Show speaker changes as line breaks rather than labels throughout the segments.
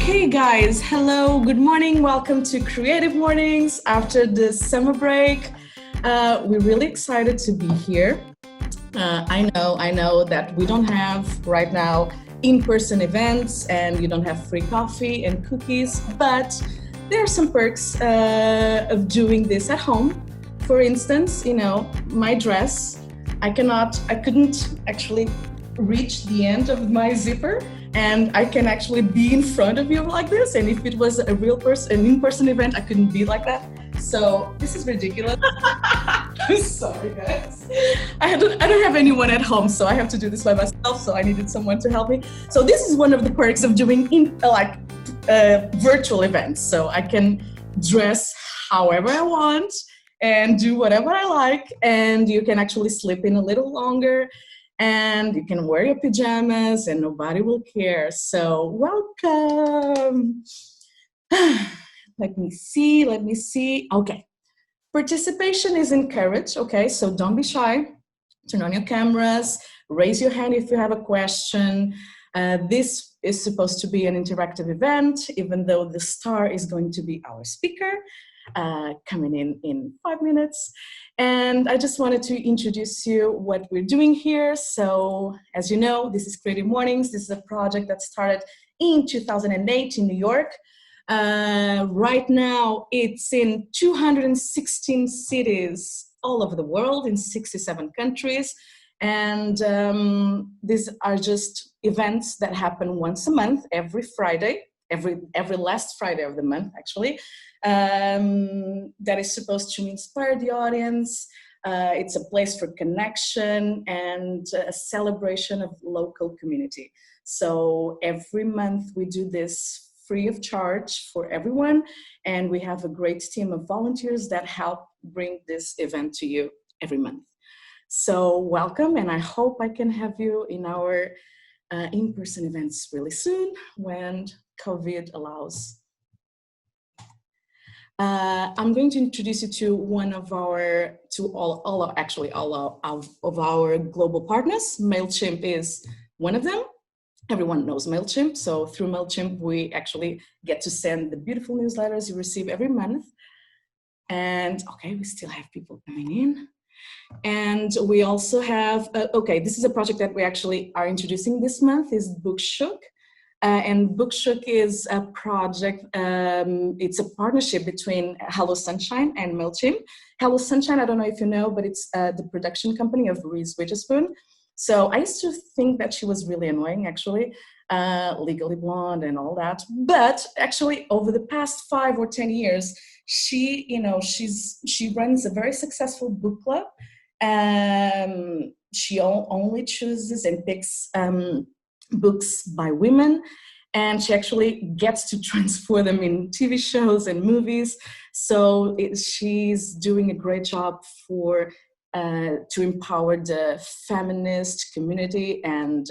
Hey guys, hello, good morning, welcome to Creative Mornings after the summer break. We're really excited to be here. I know that we don't have right now in-person events and you don't have free coffee and cookies, but there are some perks of doing this at home. For instance, my dress, I couldn't actually reach the end of my zipper, and I can actually be in front of you like this. And if it was a real person, an in-person event, I couldn't be like that. So this is ridiculous. Sorry, guys. I don't have anyone at home, so I have to do this by myself. So I needed someone to help me. So this is one of the perks of doing virtual events. So I can dress however I want and do whatever I like, and you can actually sleep in a little longer. And you can wear your pajamas and nobody will care. So welcome. Let me see. Okay. Participation is encouraged. Okay. So don't be shy. Turn on your cameras. Raise your hand if you have a question. This is supposed to be an interactive event, even though the star is going to be our speaker, coming in 5 minutes. And I just wanted to introduce you what we're doing here. So as you know, this is Creative Mornings. This is a project that started in 2008 in New York. Right now, it's in 216 cities all over the world in 67 countries. And these are just events that happen once a month, every Friday, every last Friday of the month, actually. That is supposed to inspire the audience. It's a place for connection and a celebration of local community. So every month we do this free of charge for everyone, and we have a great team of volunteers that help bring this event to you every month. So welcome, and I hope I can have you in our in-person events really soon when COVID allows. I'm going to introduce you to all of our global partners. Mailchimp is one of them. Everyone knows Mailchimp. So through Mailchimp, we actually get to send the beautiful newsletters you receive every month. And okay, we still have people coming in. And we also have, this is a project that we actually are introducing this month, is Bookshook. And Bookshook is a project, it's a partnership between Hello Sunshine and Mailchimp. Hello Sunshine, I don't know if you know, but it's the production company of Reese Witherspoon. So I used to think that she was really annoying, actually, Legally Blonde and all that. But actually, over the past 5 or 10 years, she runs a very successful book club. She only chooses and picks books by women, and she actually gets to transfer them in TV shows and movies. So she's doing a great job to empower the feminist community and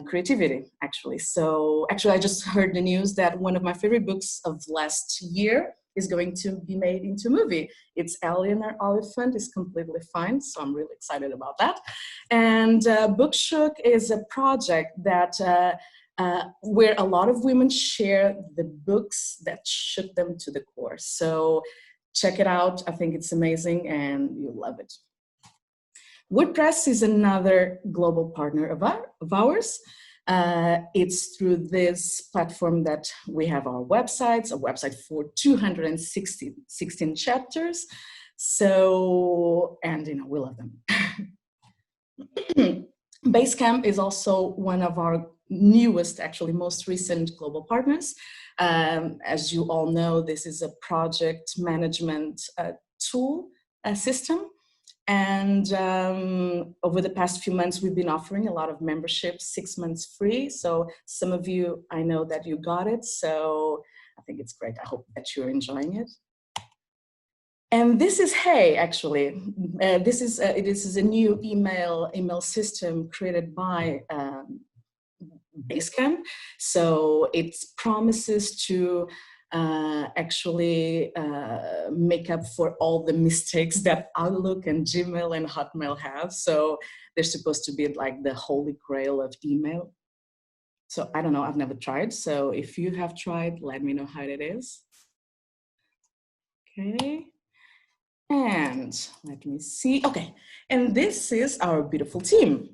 creativity, actually. So actually, I just heard the news that one of my favorite books of last year is going to be made into a movie. It's Eleanor Oliphant is completely fine, so I'm really excited about that. And Bookshook is a project that where a lot of women share the books that shook them to the core. So check it out. I think it's amazing and you'll love it. WordPress is another global partner of ours. It's through this platform that we have our websites, a website for 216 chapters. So, and we love them. Basecamp is also one of our newest, actually most recent global partners. As you all know, this is a project management tool system. And over the past few months, we've been offering a lot of memberships, 6 months free. So some of you, I know that you got it. So I think it's great. I hope that you're enjoying it. And this is Hey, actually. This is a new email system created by Basecamp. So it promises to actually make up for all the mistakes that Outlook and Gmail and Hotmail have. So they're supposed to be like the holy grail of email. So I don't know, I've never tried. So if you have tried, let me know how it is. Okay. And let me see. Okay. And this is our beautiful team.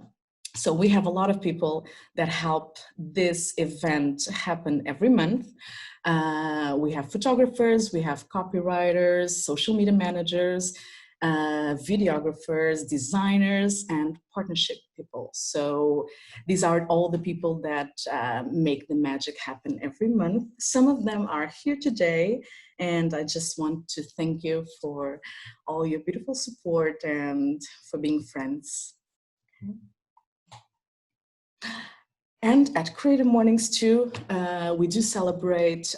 So we have a lot of people that help this event happen every month. We have photographers, we have copywriters, social media managers, videographers, designers, and partnership people. So these are all the people that make the magic happen every month. Some of them are here today, and I just want to thank you for all your beautiful support and for being friends. And at Creative Mornings too, we do celebrate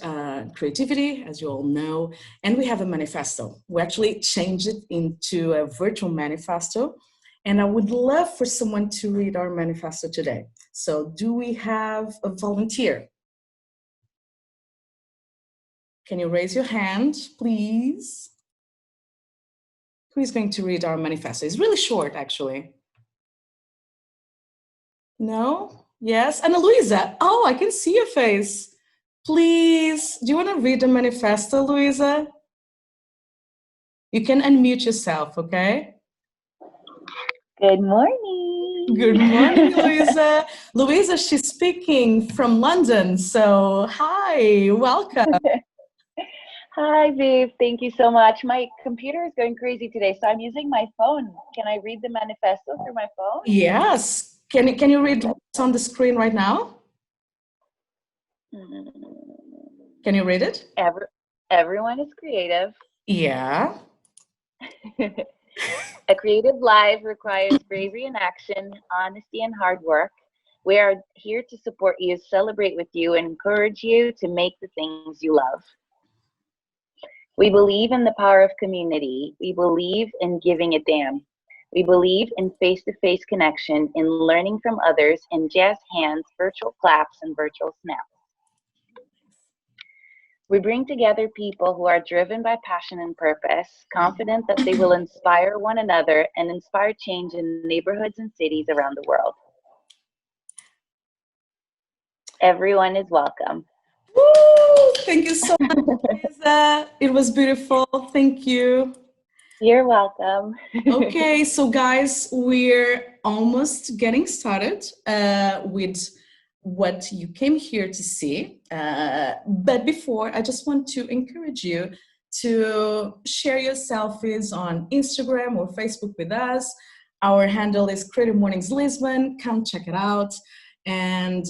creativity, as you all know, and we have a manifesto. We actually changed it into a virtual manifesto, and I would love for someone to read our manifesto today. So do we have a volunteer? Can you raise your hand, please? Who is going to read our manifesto? It's really short, actually. No? Yes? Ana Luisa, oh, I can see your face. Please, do you want to read the manifesto, Luisa? You can unmute yourself, okay?
Good morning.
Good morning, Luisa. Luisa, she's speaking from London, so hi, welcome.
Hi, Viv. Thank you so much. My computer is going crazy today, so I'm using my phone. Can I read the manifesto through my phone?
Yes. Can you read what's on the screen right now? Can you read it?
Everyone is creative.
Yeah.
A creative life requires bravery and action, honesty and hard work. We are here to support you, celebrate with you, and encourage you to make the things you love. We believe in the power of community. We believe in giving a damn. We believe in face-to-face connection, in learning from others, in jazz hands, virtual claps, and virtual snaps. We bring together people who are driven by passion and purpose, confident that they will inspire one another and inspire change in neighborhoods and cities around the world. Everyone is welcome.
Woo! Thank you so much, Lisa. It was beautiful. Thank you.
You're welcome.
Okay, so guys, we're almost getting started with what you came here to see. But before, I just want to encourage you to share your selfies on Instagram or Facebook with us. Our handle is Creative Mornings Lisbon. Come check it out. And,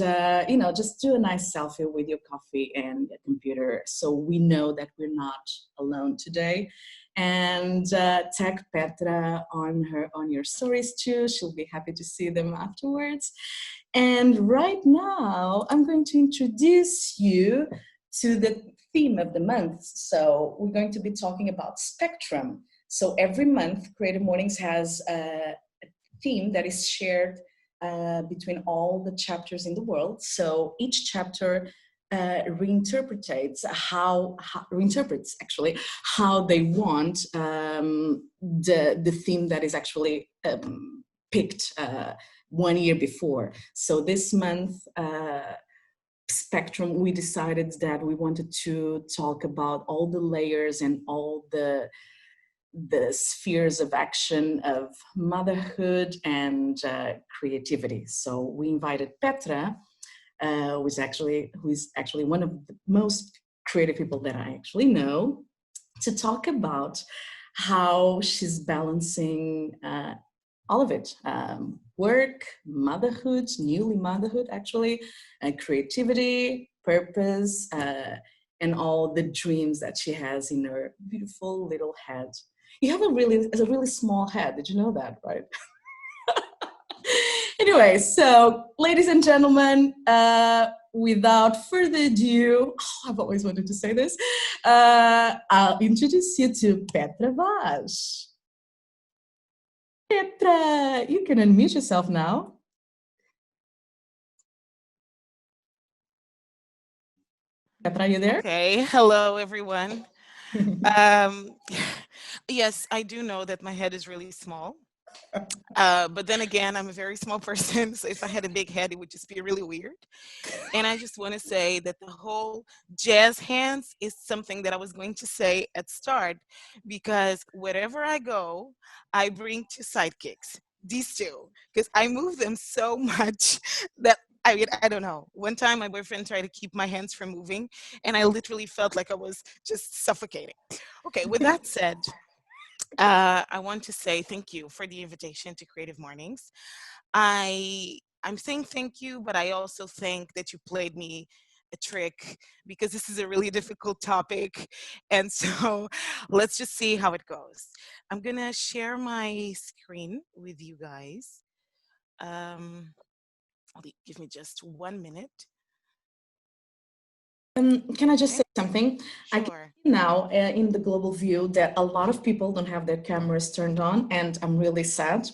just do a nice selfie with your coffee and your computer so we know that we're not alone today. And tag Petra on your stories too. She'll be happy to see them afterwards. And right now, I'm going to introduce you to the theme of the month. So we're going to be talking about spectrum. So every month, Creative Mornings has a theme that is shared between all the chapters in the world. So each chapter reinterprets actually how they want the theme that is actually picked 1 year before. So this month, spectrum, we decided that we wanted to talk about all the layers and all the spheres of action of motherhood and creativity. So we invited Petra, who is actually one of the most creative people that I actually know, to talk about how she's balancing all of it. Work, motherhood, newly motherhood actually, creativity, purpose, and all the dreams that she has in her beautiful little head. You have a really small head. Did you know that, right? Anyway, so ladies and gentlemen, without further ado, I've always wanted to say this, I'll introduce you to Petra Vaz. Petra, you can unmute yourself now. Petra, are you there?
Okay, hello everyone. Yes, I do know that my head is really small. But then again, I'm a very small person, so if I had a big head, it would just be really weird. And I just want to say that the whole jazz hands is something that I was going to say at start, because wherever I go, I bring two sidekicks, these two, because I move them so much that I don't know. One time my boyfriend tried to keep my hands from moving, and I literally felt like I was just suffocating. Okay, with that said, I want to say thank you for the invitation to Creative Mornings. I'm saying thank you, but I also think that you played me a trick because this is a really difficult topic. And so let's just see how it goes. I'm gonna share my screen with you guys. Um, Give me just 1 minute.
Can I just
Okay,
say something? I can
sure.
see now in the global view that a lot of people don't have their cameras turned on, and I'm really sad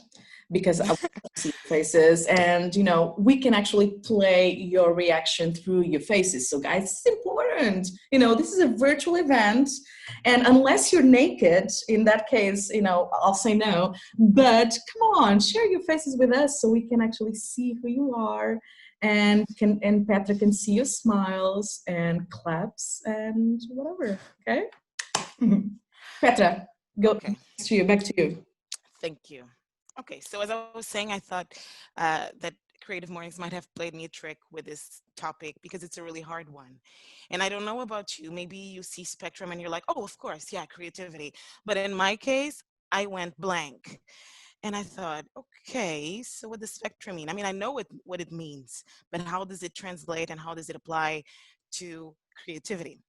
because I want to see faces, and we can actually play your reaction through your faces. So, guys, it's important. This is a virtual event, and unless you're naked, in that case, I'll say no. But come on, share your faces with us so we can actually see who you are, and Petra can see your smiles and claps and whatever. Okay, Petra, go
Okay,
back to you.
thank you. Okay, so as I was saying, I thought that Creative Mornings might have played me a trick with this topic because it's a really hard one. And I don't know about you, maybe you see spectrum and you're like, oh, of course, yeah, creativity. But in my case, I went blank. And I thought, okay, so what does spectrum mean? I mean, I know what it means, but how does it translate and how does it apply to creativity?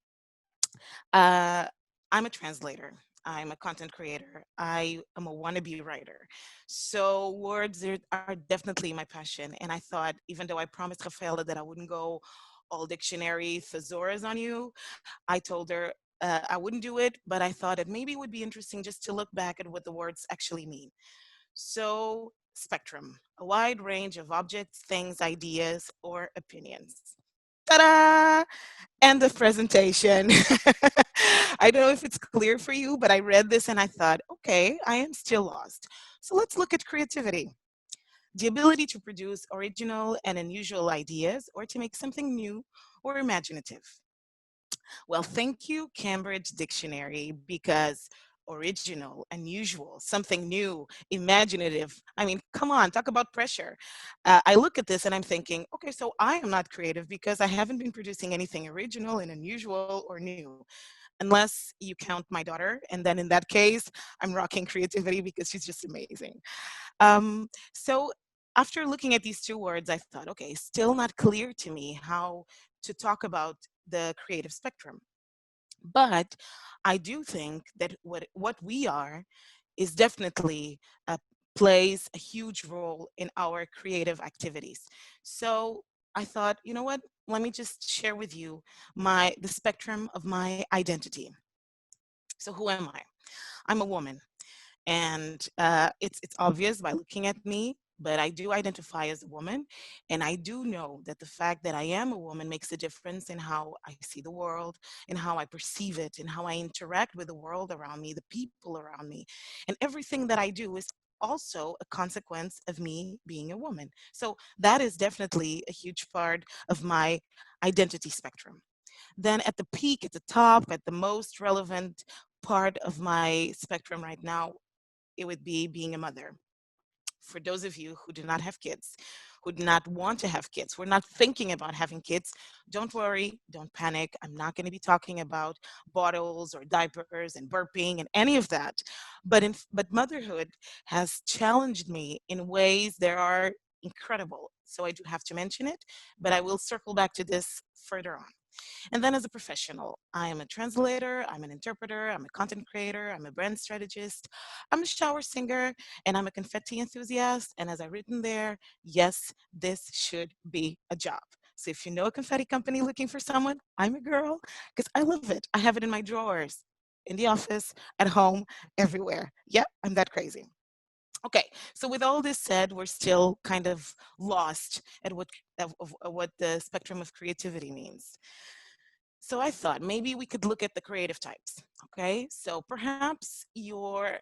Uh, I'm a translator. I'm a content creator. I am a wannabe writer. So words are definitely my passion. And I thought, even though I promised Rafaela that I wouldn't go all dictionary thesaurus on you, I told her I wouldn't do it, but I thought it maybe would be interesting just to look back at what the words actually mean. So, spectrum, a wide range of objects, things, ideas, or opinions. Ta-da! End of presentation. I don't know if it's clear for you, but I read this and I thought, okay, I am still lost. So let's look at creativity, the ability to produce original and unusual ideas or to make something new or imaginative. Well, thank you, Cambridge Dictionary, because original, unusual, something new, imaginative. I mean, come on, talk about pressure. I look at this and I'm thinking, okay, so I am not creative because I haven't been producing anything original and unusual or new, unless you count my daughter. And then in that case, I'm rocking creativity because she's just amazing. So after looking at these two words, I thought, okay, still not clear to me how to talk about the creative spectrum. But I do think that what we are is definitely plays a huge role in our creative activities. So I thought, you know what? Let me just share with you the spectrum of my identity. So who am I? I'm a woman. And it's obvious by looking at me, but I do identify as a woman, and I do know that the fact that I am a woman makes a difference in how I see the world, in how I perceive it, in how I interact with the world around me, the people around me, and everything that I do is also a consequence of me being a woman. So that is definitely a huge part of my identity spectrum. Then at the peak, at the top, at the most relevant part of my spectrum right now, it would be being a mother. For those of you who do not have kids, who do not want to have kids, who are not thinking about having kids, don't worry, don't panic. I'm not going to be talking about bottles or diapers and burping and any of that. But motherhood has challenged me in ways that are incredible. So I do have to mention it, but I will circle back to this further on. And then as a professional, I am a translator, I'm an interpreter, I'm a content creator, I'm a brand strategist, I'm a shower singer, and I'm a confetti enthusiast. And as I've written there, yes, this should be a job. So if you know a confetti company looking for someone, I'm a girl because I love it. I have it in my drawers, in the office, at home, everywhere. Yeah, I'm that crazy. Okay, so with all this said, we're still kind of lost at of what the spectrum of creativity means. So I thought maybe we could look at the creative types. Okay, so perhaps you're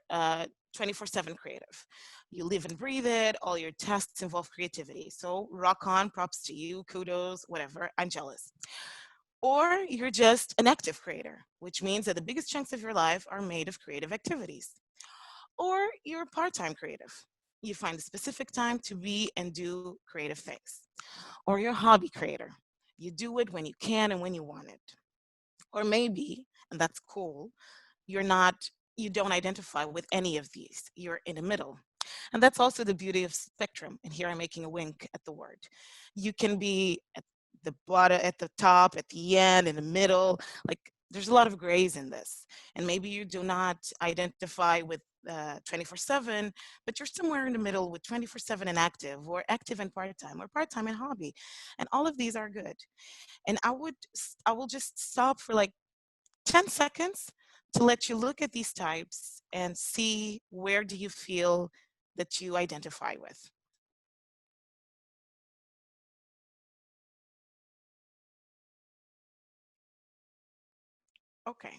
24/7 creative. You live and breathe it. All your tasks involve creativity. So rock on, props to you, kudos, whatever. I'm jealous. Or you're just an active creator, which means that the biggest chunks of your life are made of creative activities. Or you're a part-time creative. You find a specific time to be and do creative things. Or you're a hobby creator. You do it when you can and when you want it. Or maybe, and that's cool, you don't identify with any of these. You're in the middle. And that's also the beauty of spectrum. And here I'm making a wink at the word. You can be at the bottom, at the top, at the end, in the middle. Like there's a lot of grays in this. And maybe you do not identify with 24/7, but you're somewhere in the middle with 24/7 and active, or active and part-time, or part-time and hobby. And all of these are good. And I will just stop for like 10 seconds to let you look at these types and see where do you feel that you identify with. Okay.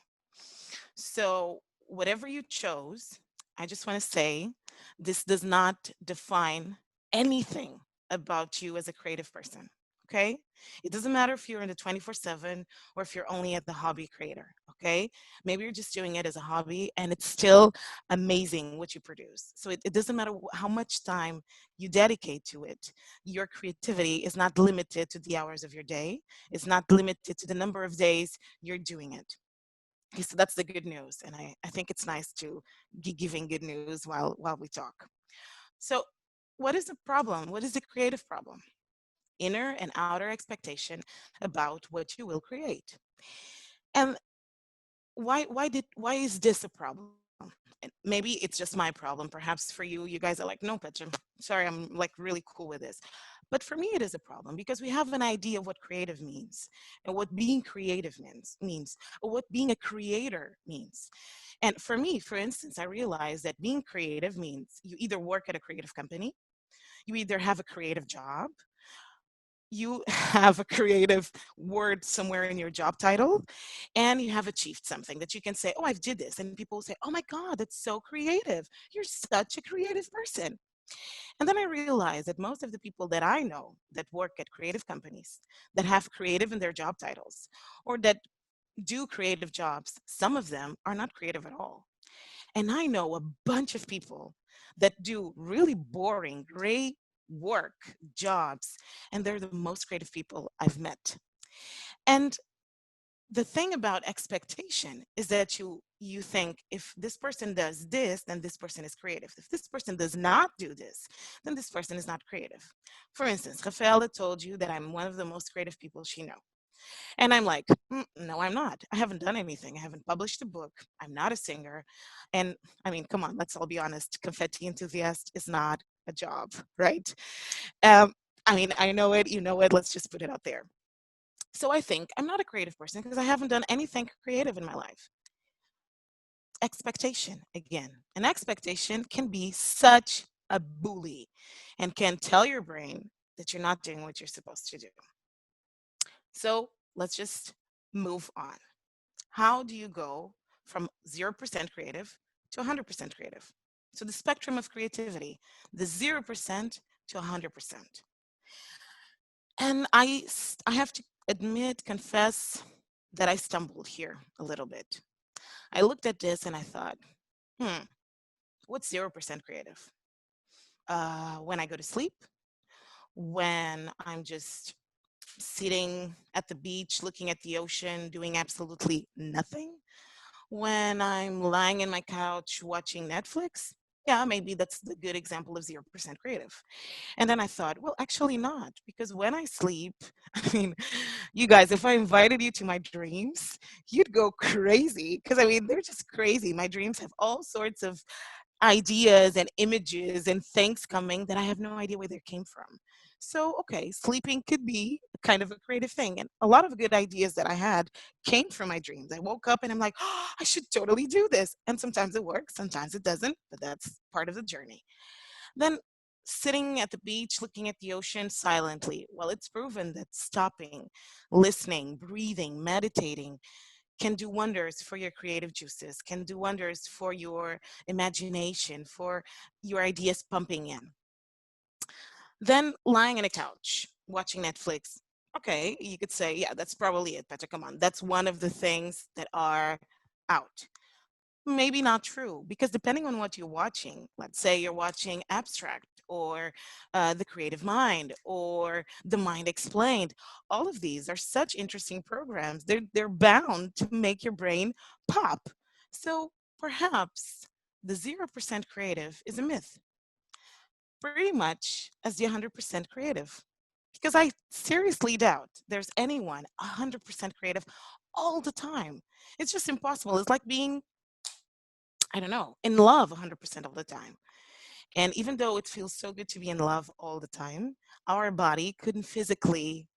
So whatever you chose, I just want to say this does not define anything about you as a creative person. Okay. It doesn't matter if you're in the 24/7 or if you're only at the hobby creator. Okay. Maybe you're just doing it as a hobby and it's still amazing what you produce. So it doesn't matter how much time you dedicate to it. Your creativity is not limited to the hours of your day, it's not limited to the number of days you're doing it. Okay, so that's the good news. And I think it's nice to be giving good news while we talk. So what is the problem? What is the creative problem? Inner and outer expectation about what you will create. And why is this a problem? And maybe it's just my problem. Perhaps for you, you guys are like, no, Petra, sorry, I'm like really cool with this. But for me, it is a problem because we have an idea of what creative means and what being creative means, or what being a creator means. And for me, for instance, I realized that being creative means you either work at a creative company, you either have a creative job, you have a creative word somewhere in your job title, and you have achieved something that you can say, oh, I've did this. And people will say, oh my God, that's so creative. You're such a creative person. And then I realized that most of the people that I know that work at creative companies, that have creative in their job titles, or that do creative jobs, some of them are not creative at all. And I know a bunch of people that do really boring, gray work jobs, and they're the most creative people I've met. And the thing about expectation is that you think if this person does this, then this person is creative. If this person does not do this, then this person is not creative. For instance, Rafaela told you that I'm one of the most creative people she knows. And I'm like, no, I'm not. I haven't done anything. I haven't published a book. I'm not a singer. And I mean, come on, let's all be honest. Confetti enthusiast is not a job, right? I mean, I know it, you know it. Let's just put it out there. So I think I'm not a creative person because I haven't done anything creative in my life. Expectation again. An expectation can be such a bully and can tell your brain that you're not doing what you're supposed to do. So let's just move on. How do you go from 0% creative to 100% creative? So the spectrum of creativity, the 0% to 100%. And I have to admit, confess that I stumbled here a little bit. I looked at this and I thought, what's 0% creative? When I go to sleep, when I'm just sitting at the beach, looking at the ocean, doing absolutely nothing, when I'm lying in my couch watching Netflix, yeah, maybe that's the good example of 0% creative. And then I thought, well, actually not, because when I sleep, I mean, you guys, if I invited you to my dreams, you'd go crazy because I mean, they're just crazy. My dreams have all sorts of ideas and images and things coming that I have no idea where they came from. So, okay, sleeping could be kind of a creative thing. And a lot of good ideas that I had came from my dreams. I woke up and I'm like, oh, I should totally do this. And sometimes it works, sometimes it doesn't, but that's part of the journey. Then sitting at the beach, looking at the ocean silently. Well, it's proven that stopping, listening, breathing, meditating can do wonders for your creative juices, can do wonders for your imagination, for your ideas pumping in. Then lying on a couch, watching Netflix. Okay, you could say, yeah, that's probably it, Petra. Come on. That's one of the things that are out. Maybe not true, because depending on what you're watching, let's say you're watching Abstract or The Creative Mind or The Mind Explained, all of these are such interesting programs. They're bound to make your brain pop. So perhaps the 0% creative is a myth, pretty much as the 100% creative. Because I seriously doubt there's anyone 100% creative all the time. It's just impossible. It's like being, I don't know, in love 100% of the time. And even though it feels so good to be in love all the time, our body couldn't physically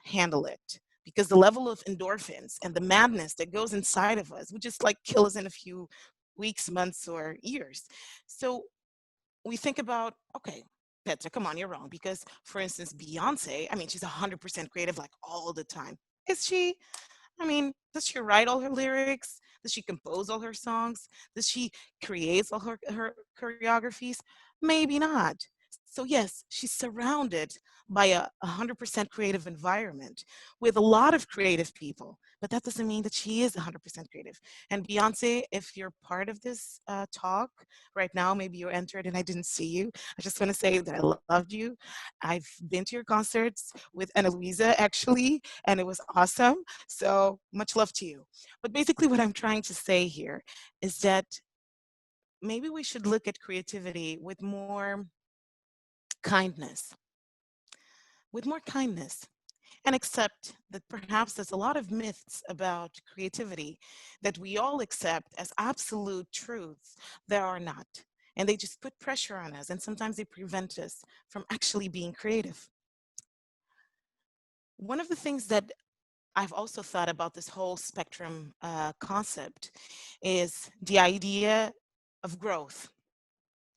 handle it, because the level of endorphins and the madness that goes inside of us would just like kill us in a few weeks, months, or years. So we think about, okay, Petra, come on, you're wrong. Because, for instance, Beyonce, I mean, she's 100% creative like all the time. Is she? I mean, does she write all her lyrics? Does she compose all her songs? Does she create all her choreographies? Maybe not. So yes, she's surrounded by a 100% creative environment with a lot of creative people, but that doesn't mean that she is 100% creative. And Beyonce, if you're part of this talk right now, maybe you entered and I didn't see you. I just want to say that I loved you. I've been to your concerts with Ana Luisa actually, and it was awesome. So much love to you. But basically, what I'm trying to say here is that maybe we should look at creativity with more kindness, and accept that perhaps there's a lot of myths about creativity that we all accept as absolute truths. There are not. And they just put pressure on us, and sometimes they prevent us from actually being creative. One of the things that I've also thought about this whole spectrum concept is the idea of growth.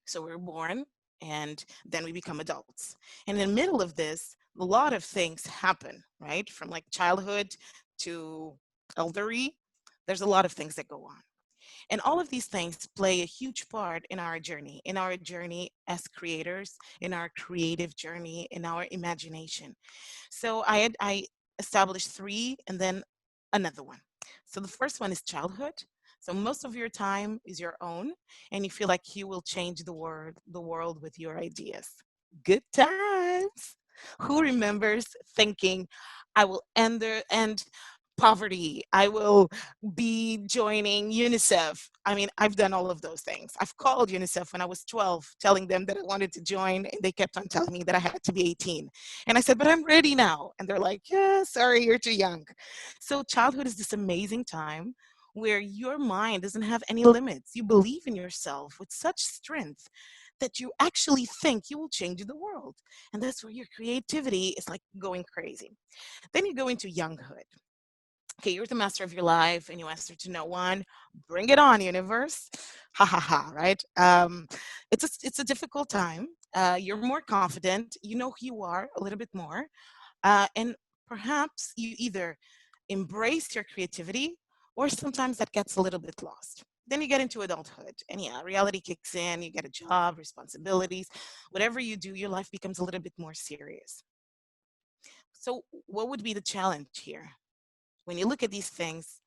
So we're born and then we become adults. And in the middle of this, a lot of things happen, right? From like childhood to elderly, there's a lot of things that go on. And all of these things play a huge part in our journey as creators, in our creative journey, in our imagination. So I established three and then another one. So the first one is childhood. So most of your time is your own, and you feel like you will change the world with your ideas. Good times. Who remembers thinking, I will end poverty. I will be joining UNICEF. I mean, I've done all of those things. I've called UNICEF when I was 12, telling them that I wanted to join, and they kept on telling me that I had to be 18. And I said, but I'm ready now. And they're like, yeah, sorry, you're too young. So childhood is this amazing time where your mind doesn't have any limits. You believe in yourself with such strength that you actually think you will change the world. And that's where your creativity is like going crazy. Then you go into younghood. Okay, you're the master of your life and you answer to no one. Bring it on, universe. Ha ha ha, right? It's a difficult time. You're more confident. You know who you are a little bit more. And perhaps you either embrace your creativity or sometimes that gets a little bit lost. Then you get into adulthood and yeah, reality kicks in. You get a job, responsibilities. Whatever you do, your life becomes a little bit more serious. So, what would be the challenge here? When you look at these things,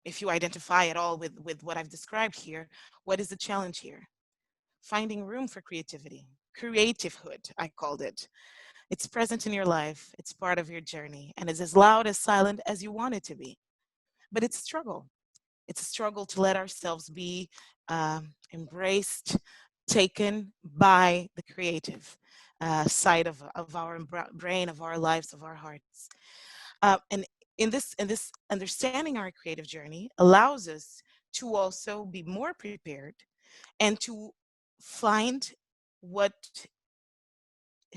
if you identify at all with what I've described here, what is the challenge here? Finding room for creativity. Creativehood, I called it. It's present in your life, it's part of your journey, and it's as loud as silent as you want it to be. But it's a struggle. It's a struggle to let ourselves be embraced, taken by the creative side of our brain, of our lives, of our hearts. And in this understanding our creative journey allows us to also be more prepared and to find what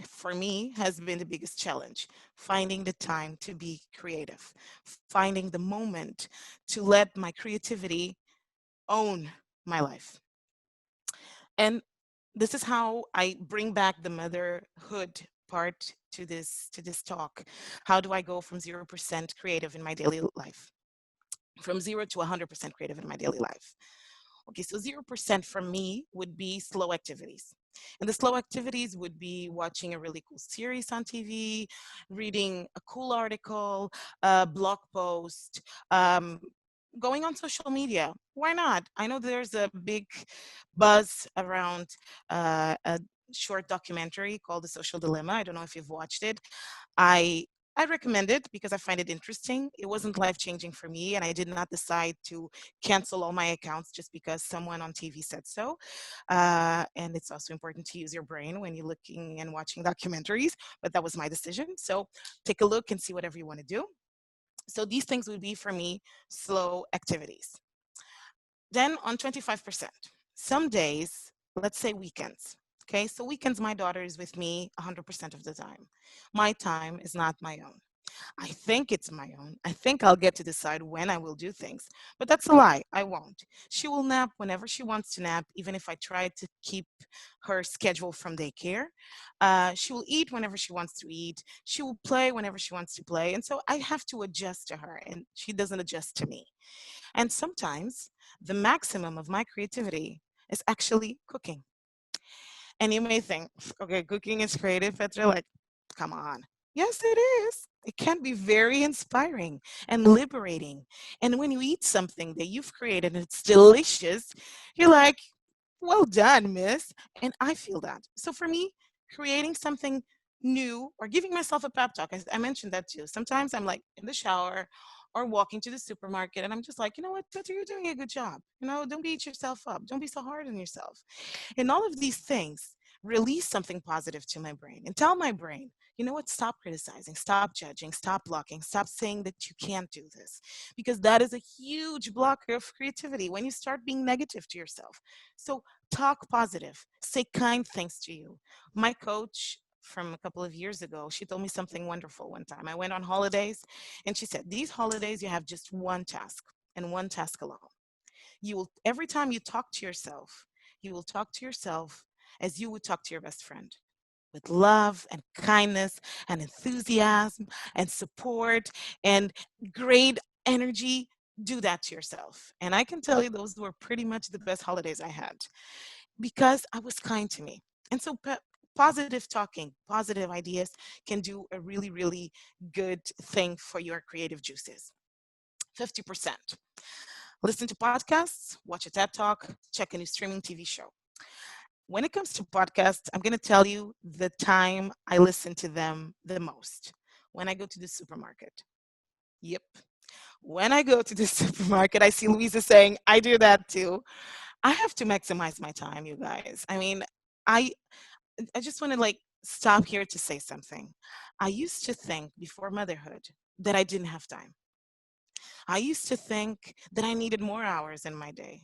for me has been the biggest challenge: finding the time to be creative, finding the moment to let my creativity own my life. And this is how I bring back the motherhood part to this talk. How do I go from 0% creative in my daily life? from 0 to 100% creative in my daily life. Okay, so 0% for me would be slow activities. And the slow activities would be watching a really cool series on TV, reading a cool article, a blog post, um, going on social media. Why not? I know there's a big buzz around a short documentary called The Social Dilemma. I don't know if you've watched it. I I recommend it because I find it interesting. It wasn't life changing for me, and I did not decide to cancel all my accounts just because someone on TV said so. And it's also important to use your brain when you're looking and watching documentaries, but that was my decision. So take a look and see whatever you want to do. So these things would be for me slow activities. Then on 25%, some days, let's say weekends. Okay, so weekends, my daughter is with me 100% of the time. My time is not my own. I think it's my own. I think I'll get to decide when I will do things, but that's a lie. I won't. She will nap whenever she wants to nap, even if I try to keep her schedule from daycare. She will eat whenever she wants to eat. She will play whenever she wants to play. And so I have to adjust to her, and she doesn't adjust to me. And sometimes the maximum of my creativity is actually cooking. And you may think, okay, cooking is creative, Petra. Like, come on. Yes, it is. It can be very inspiring and liberating. And when you eat something that you've created and it's delicious, you're like, well done, miss. And I feel that. So for me, creating something new or giving myself a pep talk, I mentioned that too. Sometimes I'm like in the shower or walking to the supermarket and I'm just like, you know what, Petra, you're doing a good job. Don't beat yourself up. Don't be so hard on yourself. And all of these things release something positive to my brain and tell my brain, you know what, stop criticizing, stop judging, stop blocking, stop saying that you can't do this. Because that is a huge blocker of creativity when you start being negative to yourself. So talk positive, say kind things to you. My coach from a couple of years ago, she told me something wonderful one time. I went on holidays and she said, these holidays, you have just one task and one task alone. You will, every time you talk to yourself, you will talk to yourself as you would talk to your best friend with love and kindness and enthusiasm and support and great energy. Do that to yourself. And I can tell you those were pretty much the best holidays I had because I was kind to me. And so positive talking, positive ideas can do a really, really good thing for your creative juices. 50%. Listen to podcasts, watch a TED Talk, check a new streaming TV show. When it comes to podcasts, I'm going to tell you the time I listen to them the most. When I go to the supermarket. Yep. When I go to the supermarket, I see Louisa saying, I do that too. I have to maximize my time, you guys. I mean, I I just want to like stop here to say something. I used to think before motherhood that I didn't have time. I used to think that I needed more hours in my day.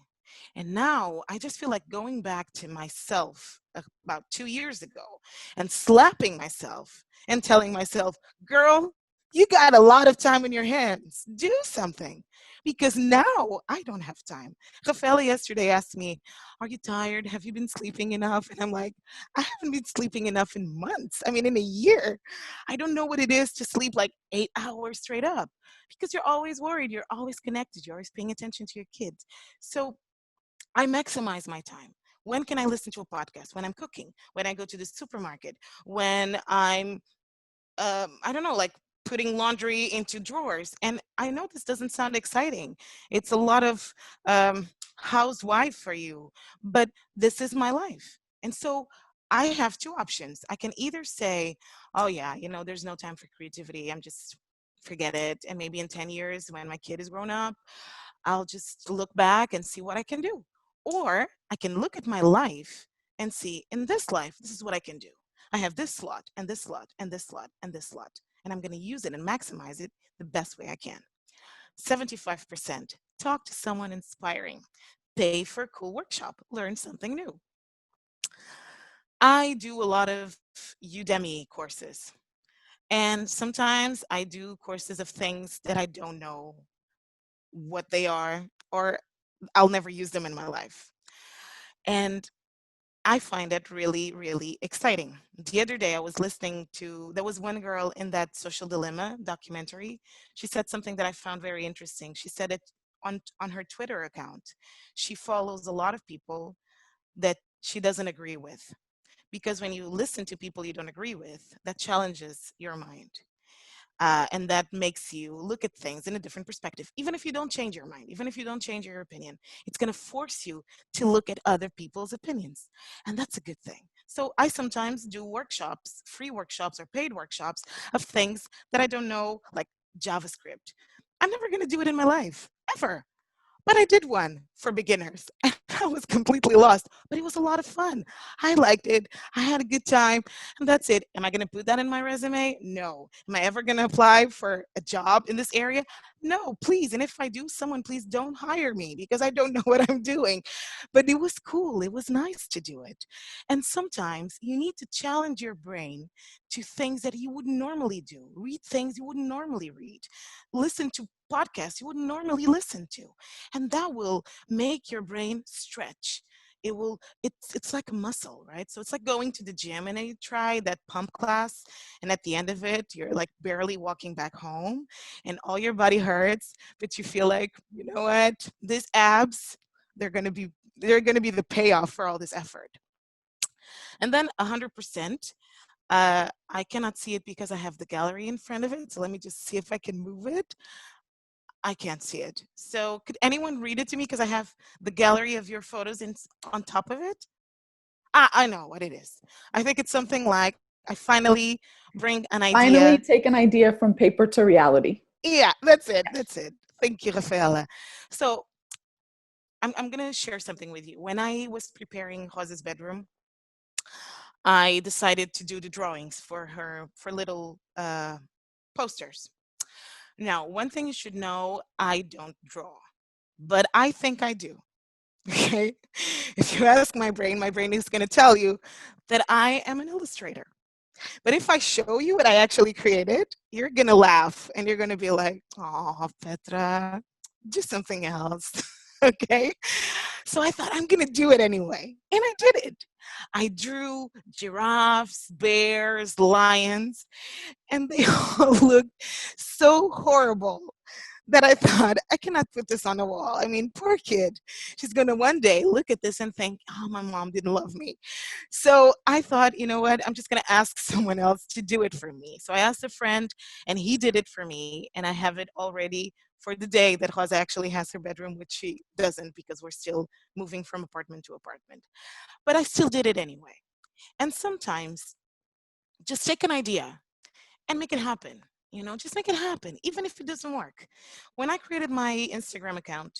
And now I just feel like going back to myself about 2 years ago and slapping myself and telling myself, girl, you got a lot of time in your hands. Do something. Because now I don't have time. Rafaela yesterday asked me, are you tired? Have you been sleeping enough? And I'm like, I haven't been sleeping enough in months. I mean, in a year. I don't know what it is to sleep like 8 hours straight up because you're always worried, you're always connected, you're always paying attention to your kids. So I maximize my time. When can I listen to a podcast? When I'm cooking, when I go to the supermarket, when I'm, I don't know, like putting laundry into drawers. And I know this doesn't sound exciting. It's a lot of housewife for you, but this is my life. And so I have two options. I can either say, oh, yeah, there's no time for creativity. I'm just forget it. And maybe in 10 years when my kid is grown up, I'll just look back and see what I can do. Or I can look at my life and see in this life, this is what I can do. I have this slot and this slot and this slot and this slot, and I'm going to use it and maximize it the best way I can. 75%, talk to someone inspiring. Pay for a cool workshop, learn something new. I do a lot of Udemy courses. And sometimes I do courses of things that I don't know what they are, or I'll never use them in my life. And I find it really, really exciting. The other day, I was listening to, there was one girl in that Social Dilemma documentary. She said something that I found very interesting. She said that on her Twitter account, she follows a lot of people that she doesn't agree with. Because when you listen to people you don't agree with, that challenges your mind. And that makes you look at things in a different perspective. Even if you don't change your mind, even if you don't change your opinion, it's going to force you to look at other people's opinions. And that's a good thing. So I sometimes do workshops, free workshops or paid workshops of things that I don't know, like JavaScript. I'm never going to do it in my life, ever. But I did one for beginners and I was completely lost. But it was a lot of fun. I liked it. I had a good time. And that's it. Am I going to put that in my resume? No. Am I ever going to apply for a job in this area? No, please. And if I do, someone please don't hire me because I don't know what I'm doing. But it was cool. It was nice to do it. And sometimes you need to challenge your brain to things that you wouldn't normally do, read things you wouldn't normally read, listen to podcasts you wouldn't normally listen to, and that will make your brain stretch. It's like a muscle, right? So it's like going to the gym and then you try that pump class, and at the end of it you're like barely walking back home and all your body hurts, but you feel like, you know what, these abs, they're going to be they're going to be the payoff for all this effort. And then 100%, I cannot see it because I have the gallery in front of it, so let me just see if I can move it. I can't see it. So could anyone read it to me? Because I have the gallery of your photos on top of it. Ah, I know what it is. I think it's something like, I finally bring an idea.
Finally, take an idea from paper to reality.
Yeah, that's it. That's it. Thank you, Rafaela. So I'm going to share something with you. When I was preparing Rosa's bedroom, I decided to do the drawings for her, for little posters. Now, one thing you should know, I don't draw, but I think I do. Okay. If you ask my brain is going to tell you that I am an illustrator. But if I show you what I actually created, you're going to laugh and you're going to be like, oh, Petra, do something else. Okay. So I thought I'm going to do it anyway. And I did it. I drew giraffes, bears, lions, and they all looked so horrible that I thought, I cannot put this on the wall. I mean, poor kid. She's going to one day look at this and think, oh, my mom didn't love me. So I thought, you know what? I'm just going to ask someone else to do it for me. So I asked a friend and he did it for me. And I have it already for the day that Rosa actually has her bedroom, which she doesn't because we're still moving from apartment to apartment. But I still did it anyway. And sometimes just take an idea and make it happen. Just make it happen, even if it doesn't work. When I created my Instagram account,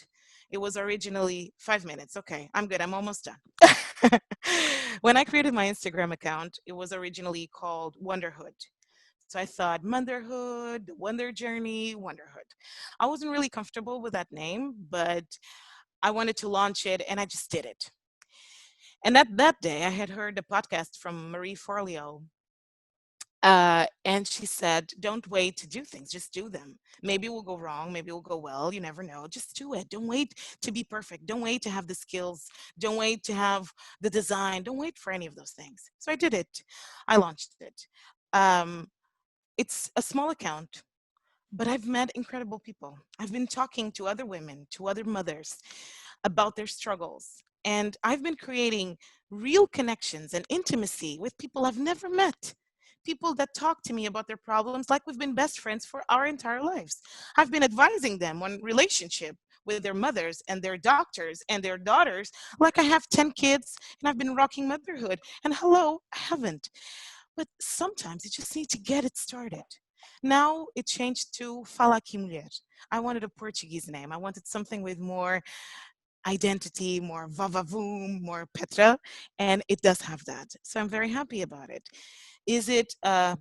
it was originally 5 minutes. Okay, I'm good. I'm almost done. When I created my Instagram account, it was originally called Wonderhood. So I thought motherhood, the wonder journey, Wonderhood. I wasn't really comfortable with that name, but I wanted to launch it and I just did it. And that day, I had heard a podcast from Marie Forleo, and she said, don't wait to do things, just do them. Maybe it will go wrong, maybe it will go well, you never know. Just do it. Don't wait to be perfect. Don't wait to have the skills. Don't wait to have the design. Don't wait for any of those things. So I did it. I launched it. Um, it's a small account, but I've met incredible people. I've been talking to other women, to other mothers about their struggles. And I've been creating real connections and intimacy with people I've never met. People that talk to me about their problems like we've been best friends for our entire lives. I've been advising them on relationship with their mothers and their doctors and their daughters like I have 10 kids and I've been rocking motherhood. And hello, I haven't. But sometimes you just need to get it started. Now it changed to Fala Aqui Mulher. I wanted a Portuguese name. I wanted something with more identity, more vavavoom, more Petra, and it does have that. So I'm very happy about it. Is it on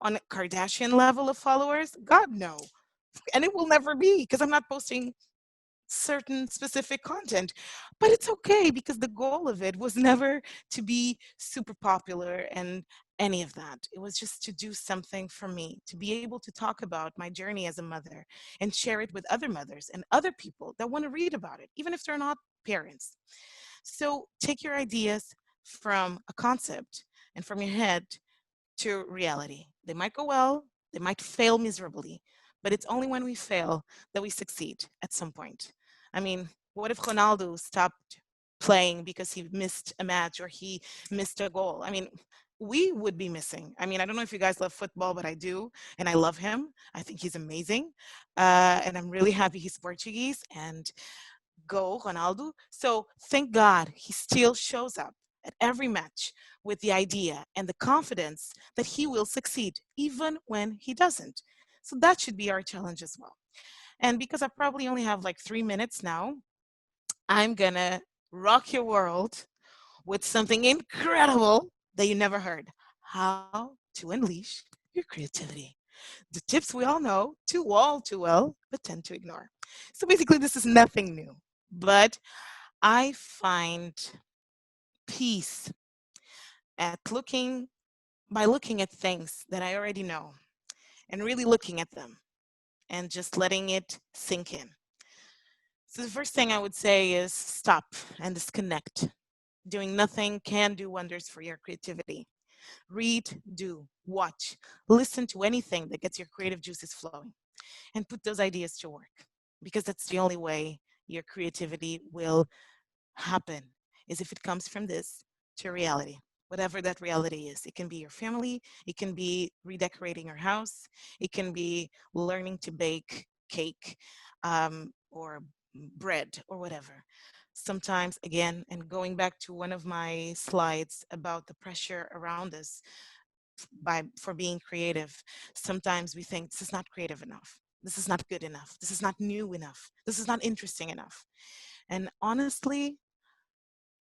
a Kardashian level of followers? God, no. And it will never be because I'm not posting certain specific content. But it's okay because the goal of it was never to be super popular and any of that. It was just to do something for me, to be able to talk about my journey as a mother and share it with other mothers and other people that want to read about it, even if they're not parents. So take your ideas from a concept and from your head to reality. They might go well, they might fail miserably, but it's only when we fail that we succeed at some point. I mean, what if Ronaldo stopped playing because he missed a match or he missed a goal? I mean, we would be missing. I mean, I don't know if you guys love football, but I do, and I love him. I think he's amazing, and I'm really happy he's Portuguese. And go Ronaldo. So thank God he still shows up at every match with the idea and the confidence that he will succeed, even when he doesn't. So that should be our challenge as well. And because I probably only have like 3 minutes now, I'm gonna rock your world with something incredible that you never heard: how to unleash your creativity. The tips we all know too well, but tend to ignore. So basically, this is nothing new, but I find peace at looking at things that I already know and really looking at them and just letting it sink in. So the first thing I would say is stop and disconnect. Doing nothing can do wonders for your creativity. Read, do, watch, listen to anything that gets your creative juices flowing, and put those ideas to work, because that's the only way your creativity will happen, is if it comes from this to reality, whatever that reality is. It can be your family, it can be redecorating your house, it can be learning to bake cake, or bread or whatever. Sometimes, again, and going back to one of my slides about the pressure around us for being creative, sometimes we think this is not creative enough, this is not good enough, this is not new enough, this is not interesting enough. And honestly,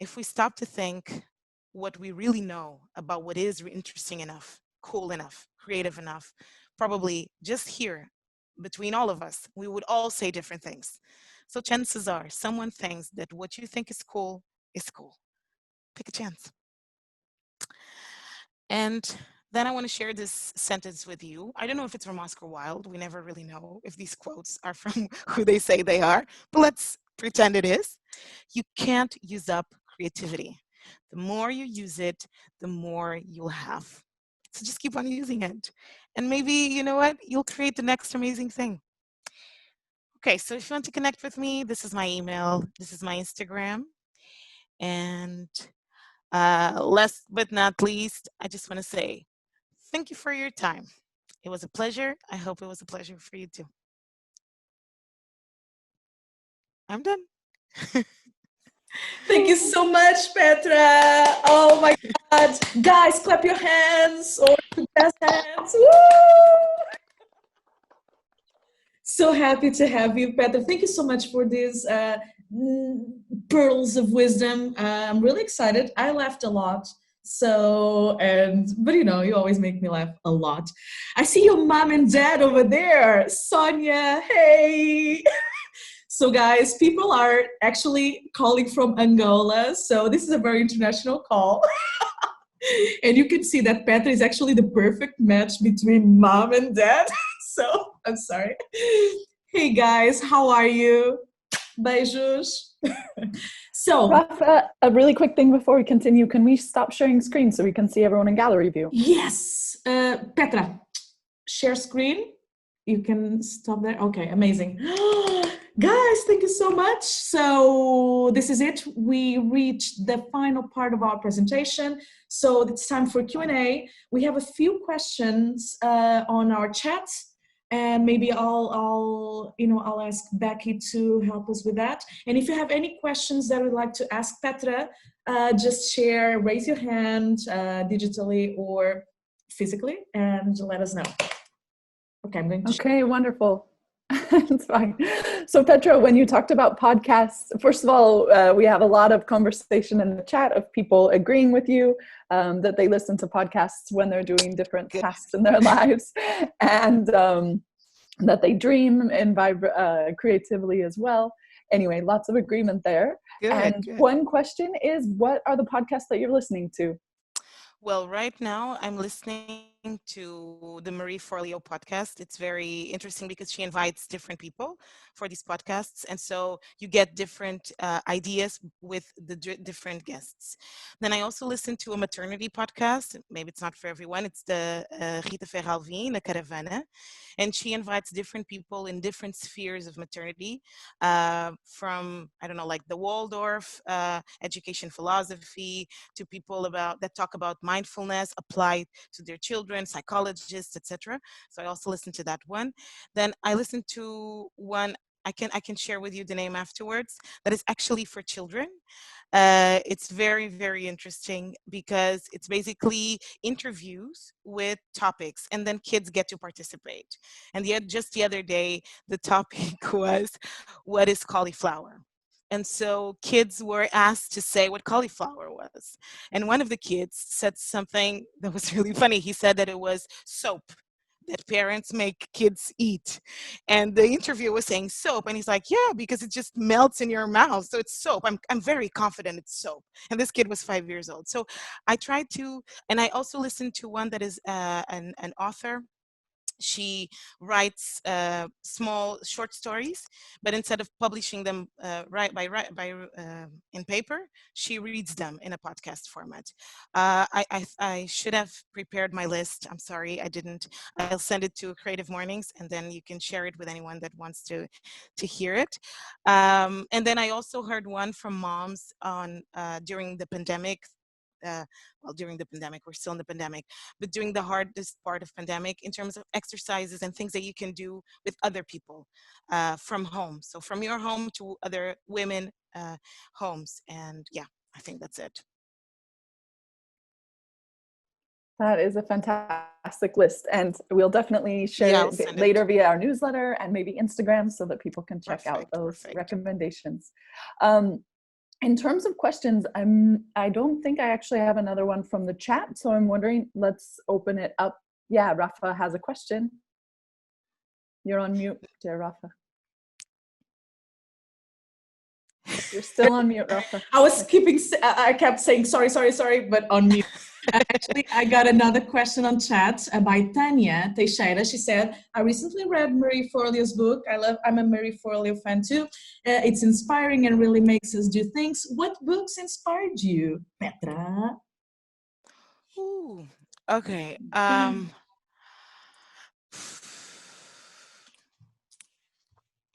if we stop to think what we really know about what is interesting enough, cool enough, creative enough, probably just here between all of us, we would all say different things. So chances are someone thinks that what you think is cool is cool. Take a chance. And then I want to share this sentence with you. I don't know if it's from Oscar Wilde. We never really know if these quotes are from who they say they are, but let's pretend it is. You can't use up creativity. The more you use it, the more you'll have. So just keep on using it. And maybe, you know what, you'll create the next amazing thing. Okay, so if you want to connect with me, this is my email, this is my Instagram. And last but not least, I just want to say thank you for your time. It was a pleasure. I hope it was a pleasure for you too. I'm done.
Thank you so much, Petra. Oh my God. Guys, clap your hands or your best hands. Woo! So happy to have you, Petra. Thank you so much for these pearls of wisdom. I'm really excited. I laughed a lot. But you know, you always make me laugh a lot. I see your mom and dad over there. Sonia, hey. So guys, people are actually calling from Angola. So this is a very international call. And you can see that Petra is actually the perfect match between mom and dad. So I'm sorry. Hey guys, how are you? Beijos. So
Rafa, a really quick thing before we continue. Can we stop sharing screen so we can see everyone in gallery view?
yes, Petra, share screen. You can stop there. Okay, amazing. Guys, thank you so much. So this is it. We reached the final part of our presentation. So it's time for Q&A. We have a few questions on our chat, and maybe I'll ask Becky to help us with that. And if you have any questions that you'd like to ask Petra, just raise your hand digitally or physically, and let us know. Okay, I'm going to.
Okay, wonderful. It's fine. So Petra, when you talked about podcasts, first of all, we have a lot of conversation in the chat of people agreeing with you that they listen to podcasts when they're doing different tasks in their lives, and that they dream and vibe creatively as well. Anyway, lots of agreement there. Good. One question is, what are the podcasts that you're listening to?
Well, right now I'm listening to the Marie Forleo podcast. It's very interesting because she invites different people for these podcasts. And so you get different ideas with the different guests. Then I also listen to a maternity podcast. Maybe it's not for everyone. It's the Rita Ferralvin, La Caravana. And she invites different people in different spheres of maternity, from, I don't know, like the Waldorf education philosophy, to people that talk about mindfulness applied to their children, psychologists, etc. So I also listen to that one. Then I listen to one, I can share with you the name afterwards, that is actually for children. It's very, very interesting because it's basically interviews with topics, and then kids get to participate. And yet, just the other day, the topic was, what is cauliflower? And so kids were asked to say what cauliflower was. And one of the kids said something that was really funny. He said that it was soap that parents make kids eat. And the interviewer was saying soap. And he's like, yeah, because it just melts in your mouth. So it's soap. I'm very confident it's soap. And this kid was 5 years old. So I tried to, and I also listened to one that is an author. She writes small short stories, but instead of publishing them in paper, she reads them in a podcast format. I should have prepared my list. I'm sorry, I didn't. I'll send it to Creative Mornings, and then you can share it with anyone that wants to hear it. And then I also heard one from moms on during the pandemic. During the pandemic, we're still in the pandemic, but during the hardest part of pandemic, in terms of exercises and things that you can do with other people from home. So from your home to other women homes. And yeah, I think that's it.
That is a fantastic list, and we'll definitely share it later via our newsletter and maybe Instagram so that people can check out those recommendations. In terms of questions, I don't think I actually have another one from the chat, so I'm wondering, let's open it up. Yeah, Rafa has a question. You're on mute, dear Rafa. You're still on mute, Rafa.
I kept saying sorry, but on mute. Actually, I got another question on chat by Tanya Teixeira. She said, I recently read Marie Forleo's book. I'm a Marie Forleo fan too. It's inspiring and really makes us do things. What books inspired you, Petra?
Ooh, okay.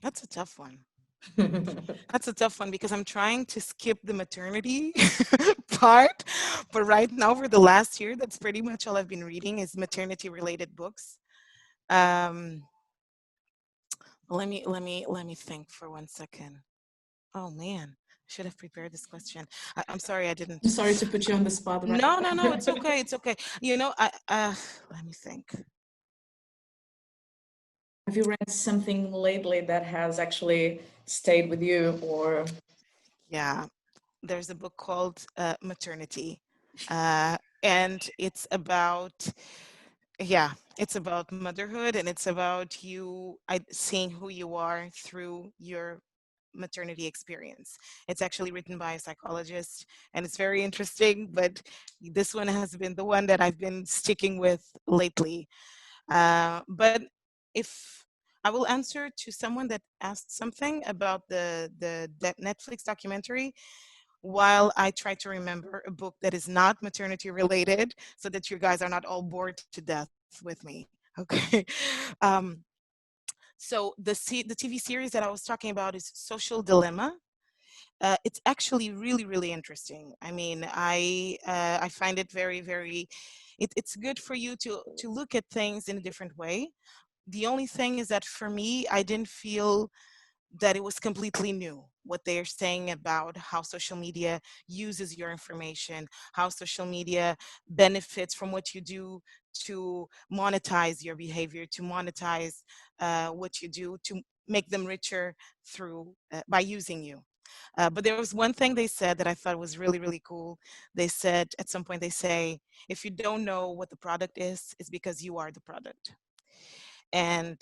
That's a tough one. That's a tough one because I'm trying to skip the maternity part, but right now for the last year, that's pretty much all I've been reading is maternity related books. Let me think for 1 second. Oh man, I should have prepared this question. I'm sorry I didn't.
I'm sorry to put you on the spot. Right?
No, it's okay. It's okay. You know, let me think.
Have you read something lately that has actually stayed with you, or?
Yeah, there's a book called Maternity, and it's about, it's about motherhood, and it's about you seeing who you are through your maternity experience. It's actually written by a psychologist, and it's very interesting, but this one has been the one that I've been sticking with lately. But if I will answer to someone that asked something about that Netflix documentary, while I try to remember a book that is not maternity related, so that you guys are not all bored to death with me. Okay. So the TV series that I was talking about is Social Dilemma. It's actually really, really interesting. I mean, I find it very, very. It's good for you to look at things in a different way. The only thing is that for me, I didn't feel that it was completely new what they're saying about how social media uses your information, how social media benefits from what you do to monetize your behavior, to monetize what you do, to make them richer through by using you. But there was one thing they said that I thought was really, really cool. They said at some point, they say, if you don't know what the product is, it's because you are the product. And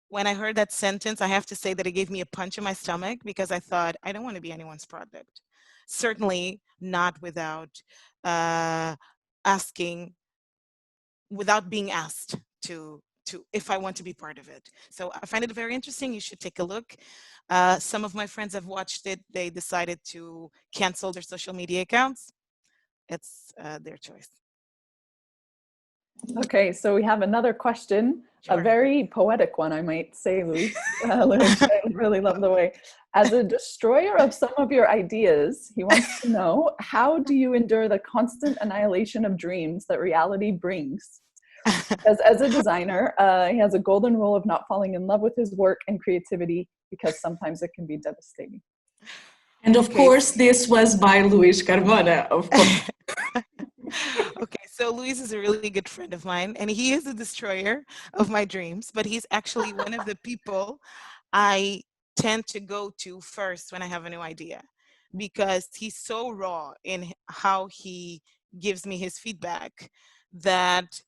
when I heard that sentence, I have to say that it gave me a punch in my stomach because I thought, I don't want to be anyone's product. Certainly not without asking without being asked to if I want to be part of it. So I find it very interesting. You should take a look. Some of my friends have watched it. They decided to cancel their social media accounts. It's their choice.
Okay, so we have another question, a
Sure.
very poetic one, I might say, Luis. Luis, I really love the way. As a destroyer of some of your ideas, he wants to know, how do you endure the constant annihilation of dreams that reality brings? Because as a designer, he has a golden rule of not falling in love with his work and creativity, because sometimes it can be devastating.
And of course, this was by Luis Carmona, of course.
Okay, so Luis is a really good friend of mine, and he is a destroyer of my dreams, but he's actually one of the people I tend to go to first when I have a new idea, because he's so raw in how he gives me his feedback that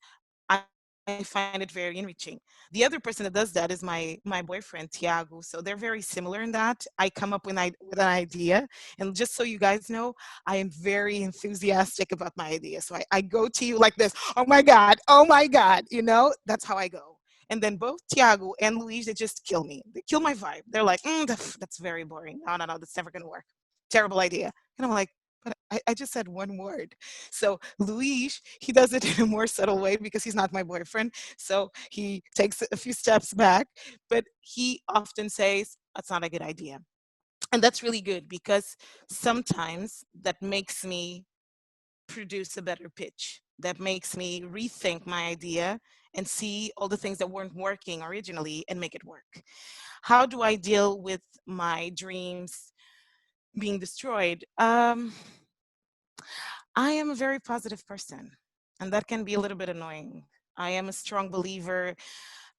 I find it very enriching. The other person that does that is my boyfriend Tiago. So they're very similar in that. I come up with an idea, and just so you guys know, I am very enthusiastic about my idea. So I go to you like this. Oh my God, that's how I go. And then both Tiago and Luis, they just kill me. They kill my vibe. They're like, that's very boring. No, that's never gonna work. Terrible idea. And I'm like, but I just said one word. So Luis, he does it in a more subtle way because he's not my boyfriend. So he takes a few steps back, but he often says, that's not a good idea. And that's really good because sometimes that makes me produce a better pitch. That makes me rethink my idea and see all the things that weren't working originally and make it work. How do I deal with my dreams being destroyed? I am a very positive person, and that can be a little bit annoying. I am a strong believer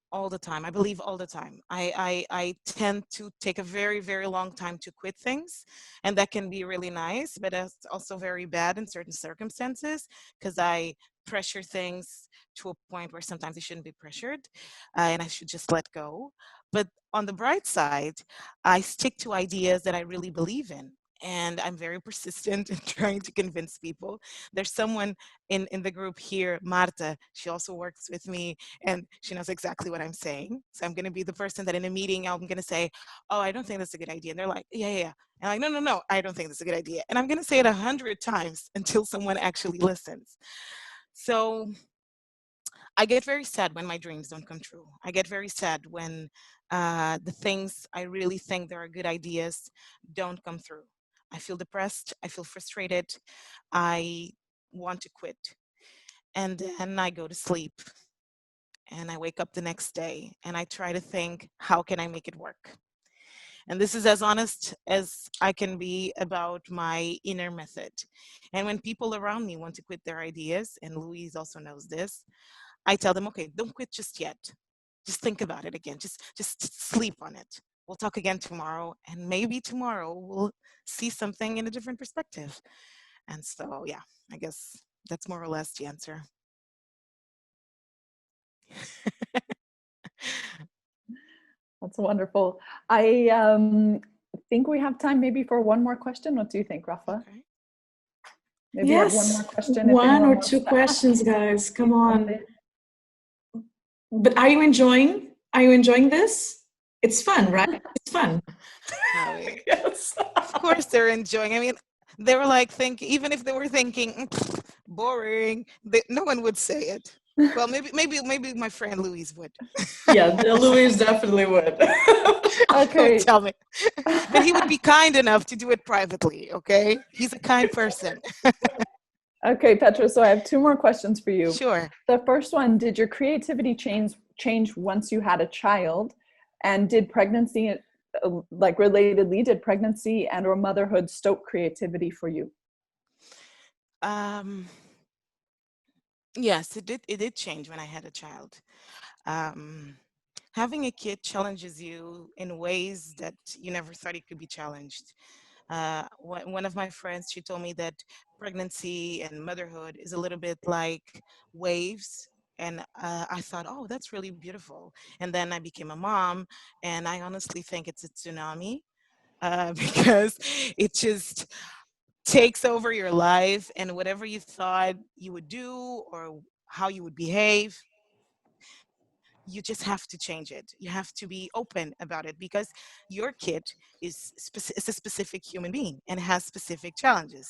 all the time. I believe all the time. I tend to take a very, very long time to quit things, and that can be really nice, but it's also very bad in certain circumstances because I pressure things to a point where sometimes they shouldn't be pressured, and I should just let go. But on the bright side, I stick to ideas that I really believe in. And I'm very persistent in trying to convince people. There's someone in the group here, Marta. She also works with me, and she knows exactly what I'm saying. So I'm going to be the person that in a meeting, I'm going to say, oh, I don't think that's a good idea. And they're like, yeah. And I'm like, no, I don't think that's a good idea. And I'm going to say it 100 times until someone actually listens. So I get very sad when my dreams don't come true. I get very sad when the things I really think there are good ideas don't come through. I feel depressed. I feel frustrated. I want to quit. And then I go to sleep and I wake up the next day and I try to think, how can I make it work? And this is as honest as I can be about my inner method. And when people around me want to quit their ideas, and Louise also knows this, I tell them, okay, don't quit just yet. Just think about it again. Just sleep on it. We'll talk again tomorrow, and maybe tomorrow we'll see something in a different perspective. And so, yeah, I guess that's more or less the answer.
That's wonderful. I think we have time maybe for one more question. What do you think, Rafa?
Okay.
Maybe
Yes,
have one more question.
one or two questions, guys. Come on. But are you enjoying this? It's fun, right? It's fun.
Yes. Of course they're enjoying. I mean, they were like thinking, even if they were thinking, boring, no one would say it. Well, maybe my friend Louise would.
Yeah, Louise definitely would.
Okay.
Don't tell me. But he would be kind enough to do it privately, okay? He's a kind person.
Okay, Petra, so I have two more questions for you.
Sure.
The first one, did your creativity change once you had a child? And did pregnancy, relatedly, did pregnancy and or motherhood stoke creativity for you?
Yes, it did change when I had a child. Having a kid challenges you in ways that you never thought it could be challenged. One of my friends, she told me that pregnancy and motherhood is a little bit like waves. And I thought, oh, that's really beautiful. And then I became a mom, and I honestly think it's a tsunami because it just takes over your life, and whatever you thought you would do or how you would behave. You just have to change it. You have to be open about it, because your kid is a specific human being and has specific challenges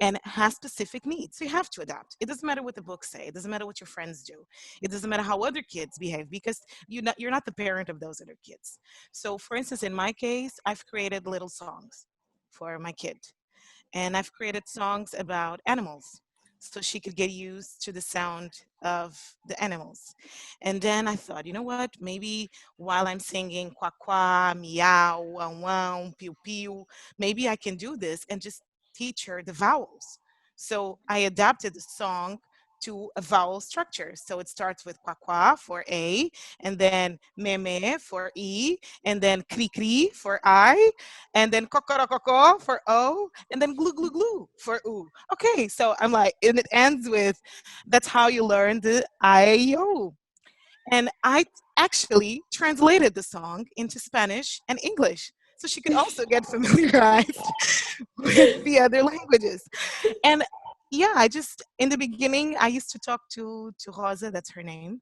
and has specific needs. So you have to adapt. It doesn't matter what the books say. It doesn't matter what your friends do. It doesn't matter how other kids behave, because you're not the parent of those other kids. So for instance, in my case, I've created little songs for my kid, and I've created songs about animals so she could get used to the sound of the animals. And then I thought, you know what? Maybe while I'm singing kwa kwa, meow, wow, wow, pew pew, maybe I can do this and just teach her the vowels. So I adapted the song to a vowel structure. So it starts with kwa kwa for A, and then me me for E, and then kri kri for I, and then kokorokoko for O, and then glue glue glue for U. Okay, so I'm like, and it ends with, that's how you learn the IO. And I actually translated the song into Spanish and English, so she could also get familiarized with the other languages. And yeah, I just, in the beginning, I used to talk to Rosa, that's her name.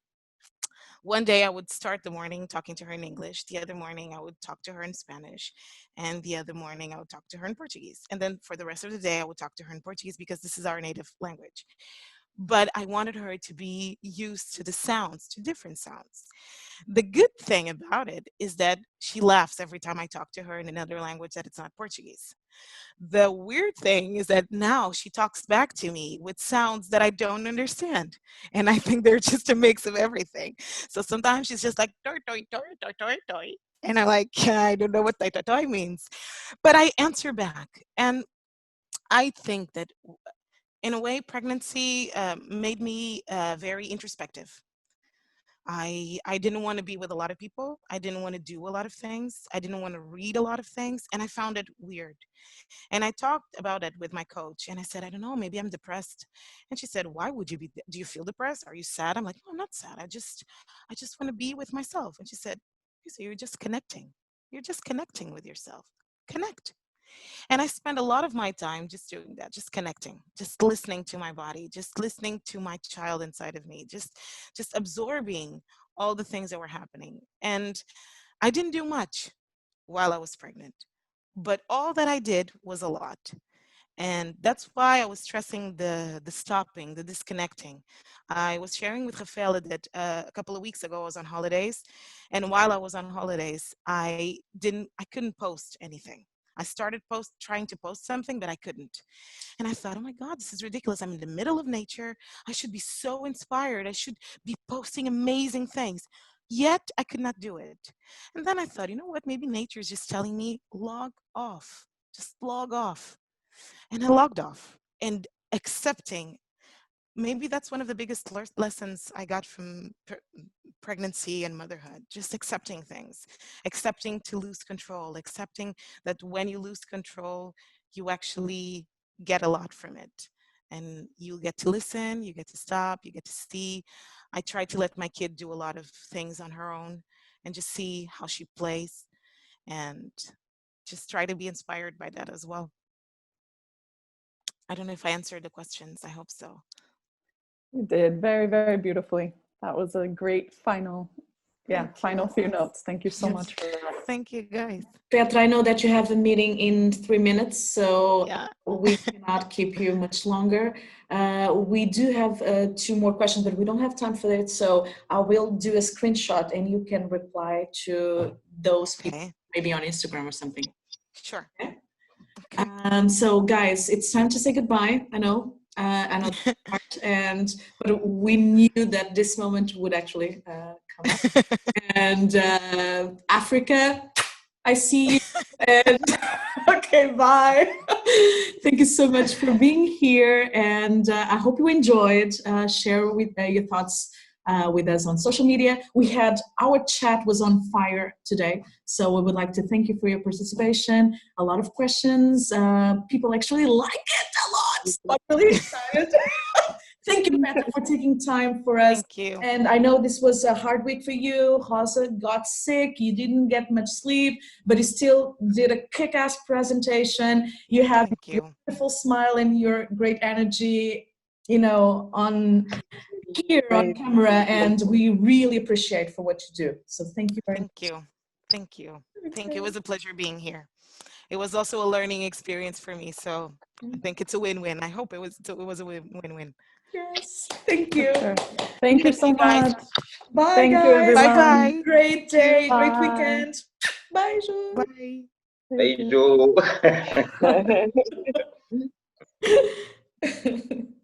One day I would start the morning talking to her in English. The other morning I would talk to her in Spanish. And the other morning I would talk to her in Portuguese. And then for the rest of the day, I would talk to her in Portuguese, because this is our native language. But I wanted her to be used to the sounds, to different sounds. The good thing about it is that she laughs every time I talk to her in another language that it's not Portuguese. The weird thing is that now she talks back to me with sounds that I don't understand. And I think they're just a mix of everything. So sometimes she's just like, toy, toy, toy, toy, toy, toy. And I'm like, I don't know what toy, toy, toy means. But I answer back. And I think that in a way, pregnancy made me very introspective. I didn't want to be with a lot of people. I didn't want to do a lot of things. I didn't want to read a lot of things. And I found it weird. And I talked about it with my coach, and I said, I don't know, maybe I'm depressed. And she said, why would you be, do you feel depressed? Are you sad? I'm like, no, I'm not sad. I just want to be with myself. And she said, so you're just connecting. You're just connecting with yourself. Connect. And I spend a lot of my time just doing that, just connecting, just listening to my body, just listening to my child inside of me, just absorbing all the things that were happening. And I didn't do much while I was pregnant, but all that I did was a lot. And that's why I was stressing the stopping, the disconnecting. I was sharing with Rafaela that a couple of weeks ago I was on holidays, and while I was on holidays, I couldn't post anything. I started trying to post something, but I couldn't. And I thought, oh my God, this is ridiculous. I'm in the middle of nature. I should be so inspired. I should be posting amazing things. Yet I could not do it. And then I thought, you know what? Maybe nature is just telling me log off. Just log off. And I logged off and accepting. Maybe that's one of the biggest lessons I got from pregnancy and motherhood. Just accepting things, accepting to lose control, accepting that when you lose control, you actually get a lot from it. And you get to listen, you get to stop, you get to see. I try to let my kid do a lot of things on her own and just see how she plays, and just try to be inspired by that as well. I don't know if I answered the questions. I hope so.
You did very, very beautifully. That was a great final few notes. Thank you so much for that.
Thank you, guys.
Petra, I know that you have a meeting in 3 minutes, so
Yeah.
we cannot keep you much longer. We do have 2 more questions, but we don't have time for it. So I will do a screenshot and you can reply to those people, maybe on Instagram or something.
Sure.
Okay? So guys, it's time to say goodbye. I know but we knew that this moment would actually come up. And Africa, I see you. And okay, bye. Thank you so much for being here, and I hope you enjoyed. Share with your thoughts with us on social media. Our chat was on fire today, so we would like to thank you for your participation. A lot of questions. People actually like it a lot. I'm really excited. Thank you, Petra, for taking time for us.
Thank you.
And I know this was a hard week for you. Rosa got sick. You didn't get much sleep, but you still did a kick-ass presentation. You have a beautiful smile and your great energy, on here on camera, and we really appreciate for what you do. So thank you very much.
Thank you. Thank you. Thank you. It was a pleasure being here. It was also a learning experience for me. So I think it's a win-win. I hope it was a win-win.
Yes, thank you.
Sure. Thank you so
guys.
much.
Bye,
Thank you,
guys.
everyone.
Bye-bye.
Great day, great
Bye.
weekend. Bye, Ju.
Bye.
Beijo.